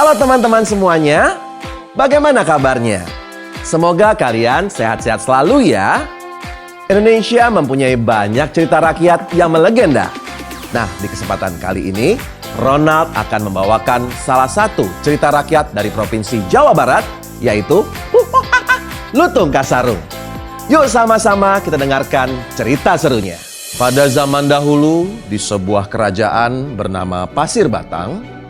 Halo teman-teman semuanya, bagaimana kabarnya? Semoga kalian sehat-sehat selalu ya. Indonesia mempunyai banyak cerita rakyat yang melegenda. Nah, di kesempatan kali ini, Ronald akan membawakan salah satu cerita rakyat dari Provinsi Jawa Barat, yaitu Lutung Kasarung. Yuk sama-sama kita dengarkan cerita serunya. Pada zaman dahulu, di sebuah kerajaan bernama Pasir Batang,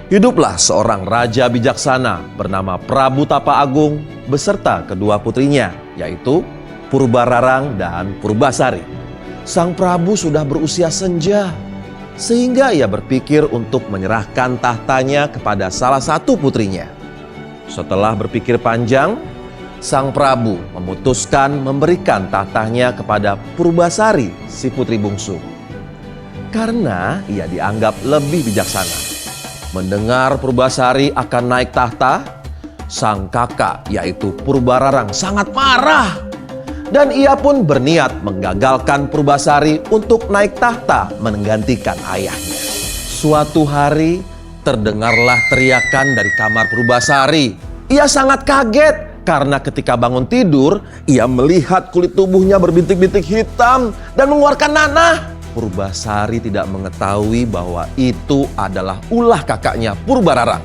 hiduplah seorang raja bijaksana bernama Prabu Tapa Agung beserta kedua putrinya, yaitu Purbararang dan Purbasari. Sang Prabu sudah berusia senja, sehingga ia berpikir untuk menyerahkan tahtanya kepada salah satu putrinya. Setelah berpikir panjang, Sang Prabu memutuskan memberikan tahtanya kepada Purbasari, si putri bungsu. Karena ia dianggap lebih bijaksana. Mendengar Purbasari akan naik tahta, sang kakak yaitu Purbararang sangat marah. Dan ia pun berniat menggagalkan Purbasari untuk naik tahta menggantikan ayahnya. Suatu hari terdengarlah teriakan dari kamar Purbasari. Ia sangat kaget karena ketika bangun tidur, ia melihat kulit tubuhnya berbintik-bintik hitam dan mengeluarkan nanah. Purbasari tidak mengetahui bahwa itu adalah ulah kakaknya Purbararang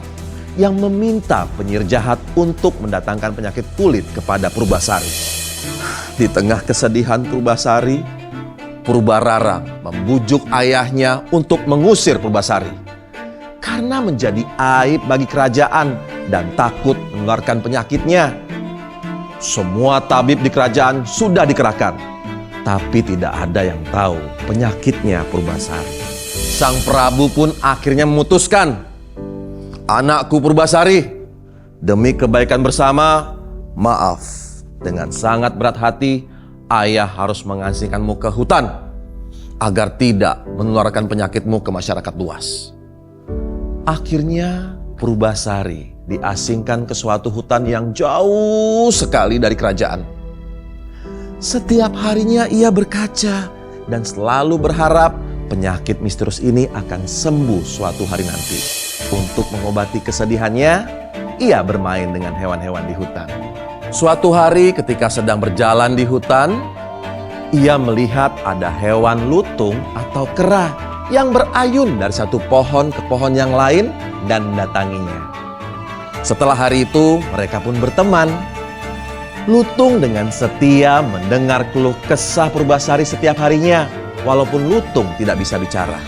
yang meminta penyihir jahat untuk mendatangkan penyakit kulit kepada Purbasari. Di tengah kesedihan Purbasari, Purbararang membujuk ayahnya untuk mengusir Purbasari karena menjadi aib bagi kerajaan dan takut menularkan penyakitnya. Semua tabib di kerajaan sudah dikerahkan, tapi tidak ada yang tahu penyakitnya Purbasari. Sang Prabu pun akhirnya memutuskan, "Anakku Purbasari, demi kebaikan bersama, maaf. Dengan sangat berat hati, ayah harus mengasingkanmu ke hutan agar tidak menularkan penyakitmu ke masyarakat luas." Akhirnya Purbasari diasingkan ke suatu hutan yang jauh sekali dari kerajaan. Setiap harinya ia berkaca dan selalu berharap penyakit misterius ini akan sembuh suatu hari nanti. Untuk mengobati kesedihannya, ia bermain dengan hewan-hewan di hutan. Suatu hari ketika sedang berjalan di hutan, ia melihat ada hewan lutung atau kera yang berayun dari satu pohon ke pohon yang lain dan mendatanginya. Setelah hari itu, mereka pun berteman. Lutung dengan setia mendengar keluh kesah Purbasari setiap harinya, walaupun Lutung tidak bisa bicara.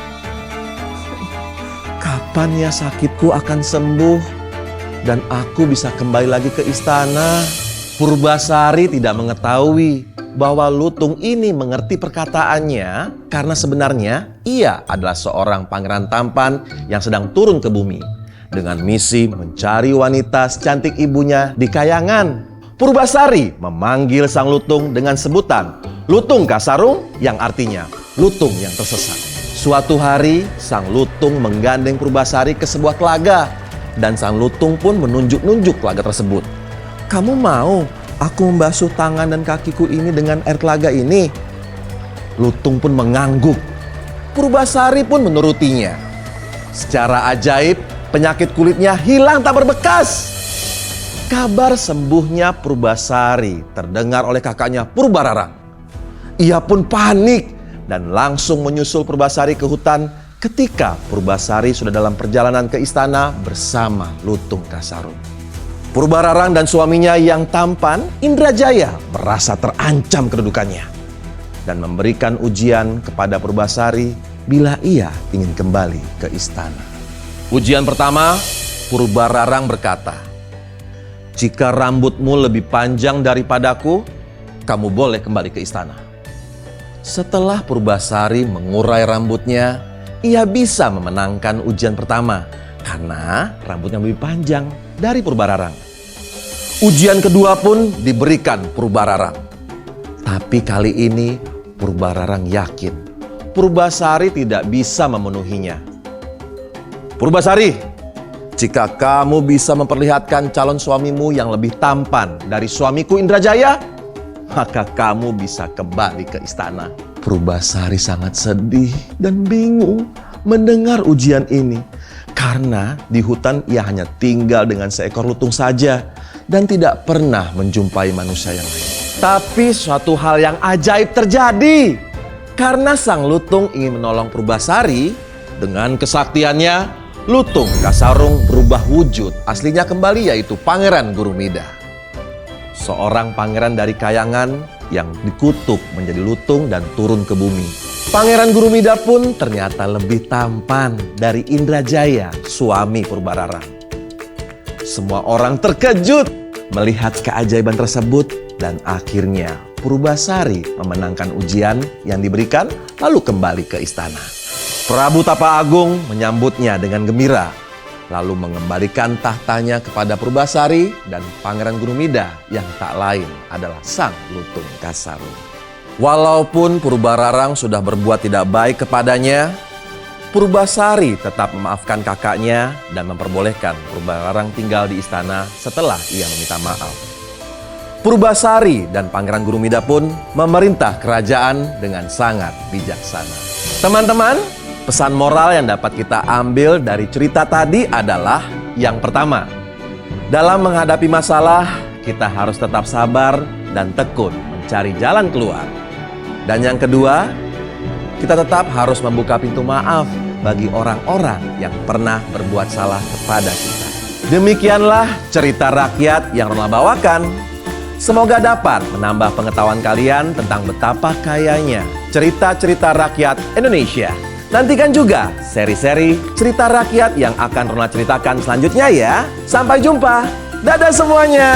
"Kapan ya sakitku akan sembuh dan aku bisa kembali lagi ke istana?" Purbasari tidak mengetahui bahwa Lutung ini mengerti perkataannya karena sebenarnya ia adalah seorang pangeran tampan yang sedang turun ke bumi dengan misi mencari wanita secantik ibunya di kayangan. Purbasari memanggil sang Lutung dengan sebutan Lutung Kasarung yang artinya lutung yang tersesat. Suatu hari sang Lutung menggandeng Purbasari ke sebuah telaga dan sang Lutung pun menunjuk-nunjuk telaga tersebut. "Kamu mau aku membasuh tangan dan kakiku ini dengan air telaga ini?" Lutung pun mengangguk. Purbasari pun menurutinya. Secara ajaib, penyakit kulitnya hilang tak berbekas. Kabar sembuhnya Purbasari terdengar oleh kakaknya Purbararang. Ia pun panik dan langsung menyusul Purbasari ke hutan ketika Purbasari sudah dalam perjalanan ke istana bersama Lutung Kasarung. Purbararang dan suaminya yang tampan, Indrajaya, merasa terancam kedudukannya dan memberikan ujian kepada Purbasari bila ia ingin kembali ke istana. Ujian pertama, Purbararang berkata, "Jika rambutmu lebih panjang daripadaku, kamu boleh kembali ke istana." Setelah Purbasari mengurai rambutnya, ia bisa memenangkan ujian pertama karena rambutnya lebih panjang dari Purbararang. Ujian kedua pun diberikan Purbararang. Tapi kali ini Purbararang yakin Purbasari tidak bisa memenuhinya. "Purbasari, jika kamu bisa memperlihatkan calon suamimu yang lebih tampan dari suamiku Indrajaya, maka kamu bisa kembali ke istana." Purbasari sangat sedih dan bingung mendengar ujian ini Karena di hutan ia hanya tinggal dengan seekor lutung saja dan tidak pernah menjumpai manusia yang lain. Tapi suatu hal yang ajaib terjadi. Karena sang lutung ingin menolong Purbasari, dengan kesaktiannya, lutung Kasarung berubah wujud. Aslinya kembali yaitu Pangeran Gurumida. Seorang pangeran dari kayangan yang dikutuk menjadi lutung dan turun ke bumi. Pangeran Gurumida pun ternyata lebih tampan dari Indrajaya, suami Purbararang. Semua orang terkejut melihat keajaiban tersebut dan akhirnya Purbasari memenangkan ujian yang diberikan lalu kembali ke istana. Prabu Tapa Agung menyambutnya dengan gembira, lalu mengembalikan tahtanya kepada Purbasari dan Pangeran Gurumida yang tak lain adalah sang lutung Kasarung. Walaupun Purbararang sudah berbuat tidak baik kepadanya, Purbasari tetap memaafkan kakaknya dan memperbolehkan Purbararang tinggal di istana setelah ia meminta maaf. Purbasari dan Pangeran Gurumida pun memerintah kerajaan dengan sangat bijaksana. Teman-teman, pesan moral yang dapat kita ambil dari cerita tadi adalah yang pertama, dalam menghadapi masalah, kita harus tetap sabar dan tekun mencari jalan keluar. Dan yang kedua, kita tetap harus membuka pintu maaf bagi orang-orang yang pernah berbuat salah kepada kita. Demikianlah cerita rakyat yang Ronald bawakan. Semoga dapat menambah pengetahuan kalian tentang betapa kayanya cerita-cerita rakyat Indonesia. Nantikan juga seri-seri cerita rakyat yang akan Ronald ceritakan selanjutnya ya. Sampai jumpa. Dadah semuanya.